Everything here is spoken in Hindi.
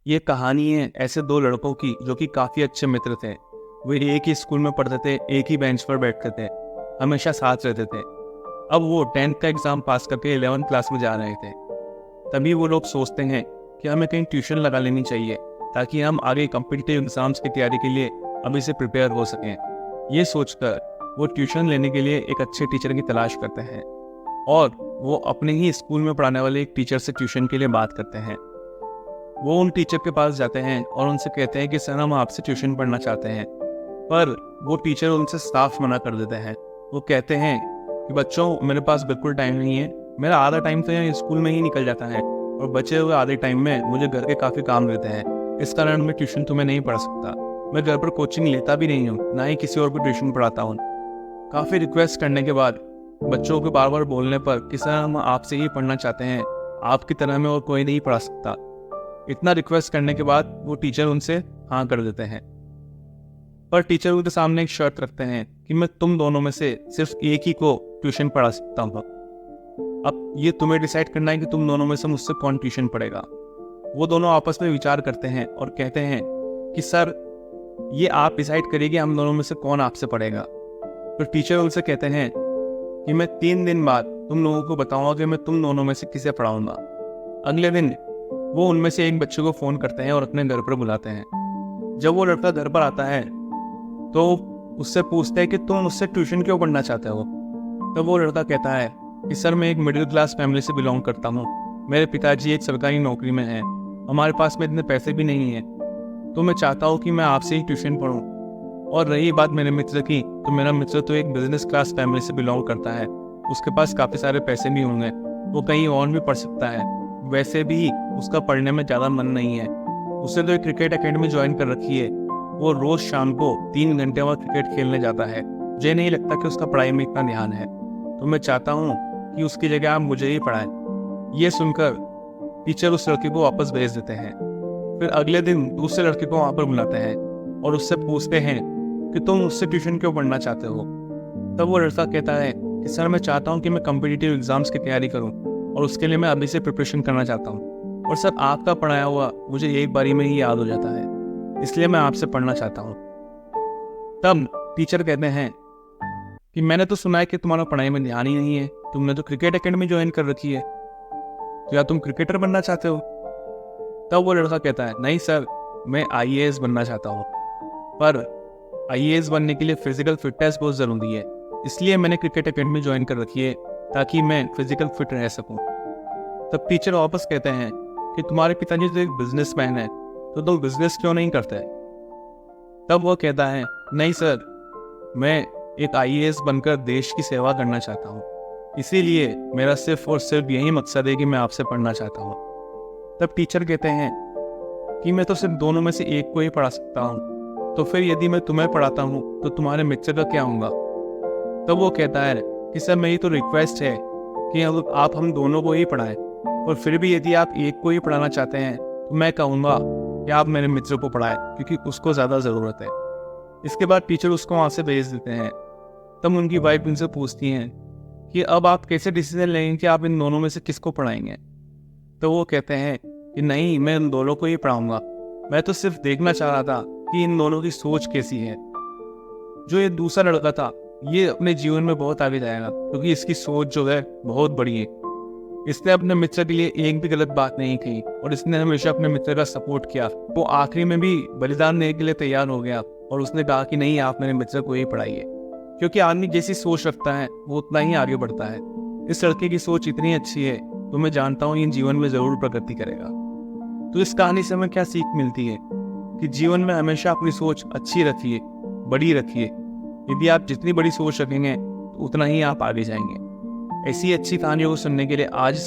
ये कहानी है ऐसे दो लड़कों की जो कि काफ़ी अच्छे मित्र थे। वे एक ही स्कूल में पढ़ते थे, एक ही बेंच पर बैठते थे, हमेशा साथ रहते थे। अब वो 10th का एग्ज़ाम पास करके 11th क्लास में जा रहे थे। तभी वो लोग सोचते हैं कि हमें कहीं ट्यूशन लगा लेनी चाहिए ताकि हम आगे कॉम्पिटिटिव एग्ज़ाम्स की तैयारी के लिए अभी से प्रिपेयर हो सकें। ये सोचकर वो ट्यूशन लेने के लिए एक अच्छे टीचर की तलाश करते हैं और वो अपने ही स्कूल में पढ़ाने वाले एक टीचर से ट्यूशन के लिए बात करते हैं। वो उन टीचर के पास जाते हैं और उनसे कहते हैं कि सर हम आपसे ट्यूशन पढ़ना चाहते हैं, पर वो टीचर उनसे साफ मना कर देते हैं। वो कहते हैं कि बच्चों मेरे पास बिल्कुल टाइम नहीं है, मेरा आधा टाइम तो यहाँ स्कूल में ही निकल जाता है और बचे हुए आधे टाइम में मुझे घर के काफ़ी काम रहते हैं, इस कारण मैं ट्यूशन तुम्हें नहीं पढ़ा सकता। मैं घर पर कोचिंग लेता भी नहीं हूँ, ना ही किसी और को ट्यूशन पढ़ाता हूँ। काफ़ी रिक्वेस्ट करने के बाद बच्चों के बार बार बोलने पर कि सर हम आपसे ही पढ़ना चाहते हैं, आपकी तरह में और कोई नहीं पढ़ा सकता, इतना रिक्वेस्ट करने के बाद वो टीचर उनसे हाँ कर देते हैं। पर टीचर उनके सामने एक शर्त रखते हैं कि मैं तुम दोनों में से सिर्फ एक ही को ट्यूशन पढ़ा सकता हूँ। अब ये तुम्हें डिसाइड करना है कि तुम दोनों में से मुझसे कौन ट्यूशन पढ़ेगा। वो दोनों आपस में विचार करते हैं और कहते हैं कि सर ये आप डिसाइड करिए कि हम दोनों में से कौन आपसे पढ़ेगा। तो टीचर उनसे कहते हैं कि मैं 3 दिन बाद तुम लोगों को बताऊंगा कि मैं तुम दोनों में से किसे पढ़ाऊंगा। अगले दिन वो उनमें से एक बच्चे को फ़ोन करते हैं और अपने घर पर बुलाते हैं। जब वो लड़का घर पर आता है तो उससे पूछते हैं कि तुम मुझसे ट्यूशन क्यों पढ़ना चाहते हो। तब वो लड़का कहता है कि सर मैं एक मिडिल क्लास फैमिली से बिलोंग करता हूँ, मेरे पिताजी एक सरकारी नौकरी में हैं, हमारे पास में इतने पैसे भी नहीं हैं, तो मैं चाहता हूँ कि मैं आपसे ही ट्यूशन पढ़ूँ। और रही बात मेरे मित्र की, तो मेरा मित्र तो एक बिजनेस क्लास फैमिली से बिलोंग करता है, उसके पास काफ़ी सारे पैसे भी होंगे, वो कहीं और भी पढ़ सकता है, वैसे भी उसका पढ़ने में ज़्यादा मन नहीं है। उसने तो एक क्रिकेट एकेडमी ज्वाइन कर रखी है, वो रोज़ शाम को 3 घंटे वहाँ क्रिकेट खेलने जाता है। मुझे नहीं लगता कि उसका पढ़ाई में इतना ध्यान है, तो मैं चाहता हूँ कि उसकी जगह आप मुझे ही पढ़ाएं। ये सुनकर टीचर उस लड़के को वापस भेज देते हैं। फिर अगले दिन दूसरे लड़के को वहाँ पर बुलाते हैं और उससे पूछते हैं कि तुम उससे ट्यूशन क्यों पढ़ना चाहते हो। तब वो लड़का कहता है कि सर मैं चाहता हूँ कि मैं कॉम्पिटिटिव एग्जाम्स की तैयारी करूँ और उसके लिए मैं अभी से प्रिपरेशन करना चाहता हूँ, और सर आपका पढ़ाया हुआ मुझे एक बारी में ही याद हो जाता है, इसलिए मैं आपसे पढ़ना चाहता हूँ। तब टीचर कहते हैं कि मैंने तो सुना है कि तुम्हारा पढ़ाई में ध्यान ही नहीं है, तुमने तो क्रिकेट एकेडमी ज्वाइन कर रखी है, तो या तुम क्रिकेटर बनना चाहते हो। तब वो लड़का कहता है नहीं सर मैं IAS बनना चाहता हूँ, पर IAS बनने के लिए फिजिकल फिटनेस बहुत ज़रूरी है, इसलिए मैंने क्रिकेट एकेडमी ज्वाइन कर रखी है ताकि मैं फिजिकल फिट रह सकूं। तब टीचर वापस कहते हैं कि तुम्हारे पिताजी तो एक बिजनेसमैन है, तो तुम बिजनेस क्यों नहीं करते। तब वो कहता है नहीं सर मैं एक IAS बनकर देश की सेवा करना चाहता हूँ, इसीलिए मेरा सिर्फ और सिर्फ यही मकसद है कि मैं आपसे पढ़ना चाहता हूँ। तब टीचर कहते हैं कि मैं तो सिर्फ दोनों में से एक को ही पढ़ा सकता हूँ, तो फिर यदि मैं तुम्हें पढ़ाता हूँ तो तुम्हारे मित्र का क्या होगा। तब वो कहता है कि सर मेरी तो रिक्वेस्ट है कि आप हम दोनों को ही पढ़ाएं, और फिर भी यदि आप एक को ही पढ़ाना चाहते हैं तो मैं कहूँगा कि आप मेरे मित्र को पढ़ाएं क्योंकि उसको ज़्यादा ज़रूरत है। इसके बाद टीचर उसको वहाँ से भेज देते हैं। तब उनकी वाइफ उनसे पूछती हैं कि अब आप कैसे डिसीजन लेंगे कि आप इन दोनों में से किसको पढ़ाएंगे। तो वो कहते हैं कि नहीं मैं इन दोनों को ही पढ़ाऊँगा, मैं तो सिर्फ देखना चाह रहा था कि इन दोनों की सोच कैसी है। जो ये दूसरा लड़का था ये अपने जीवन में बहुत आगे जाएगा क्योंकि इसकी सोच जो है बहुत बड़ी है। इसने अपने मित्र के लिए एक भी गलत बात नहीं कही और इसने हमेशा अपने मित्र का सपोर्ट किया। वो आखिरी में भी बलिदान देने के लिए तैयार हो गया और उसने कहा कि नहीं आप मेरे मित्र को ही पढ़ाइए, क्योंकि आदमी जैसी सोच रखता है वो उतना ही आगे बढ़ता है। इस लड़के की सोच इतनी अच्छी है तो मैं जानता हूँ ये जीवन में जरूर प्रगति करेगा। तो इस कहानी से हमें क्या सीख मिलती है कि जीवन में हमेशा अपनी सोच अच्छी रखिए, बड़ी रखिए। यदि आप जितनी बड़ी सोच रखेंगे तो उतना ही आप आगे जाएंगे। ऐसी अच्छी कहानियों को सुनने के लिए आज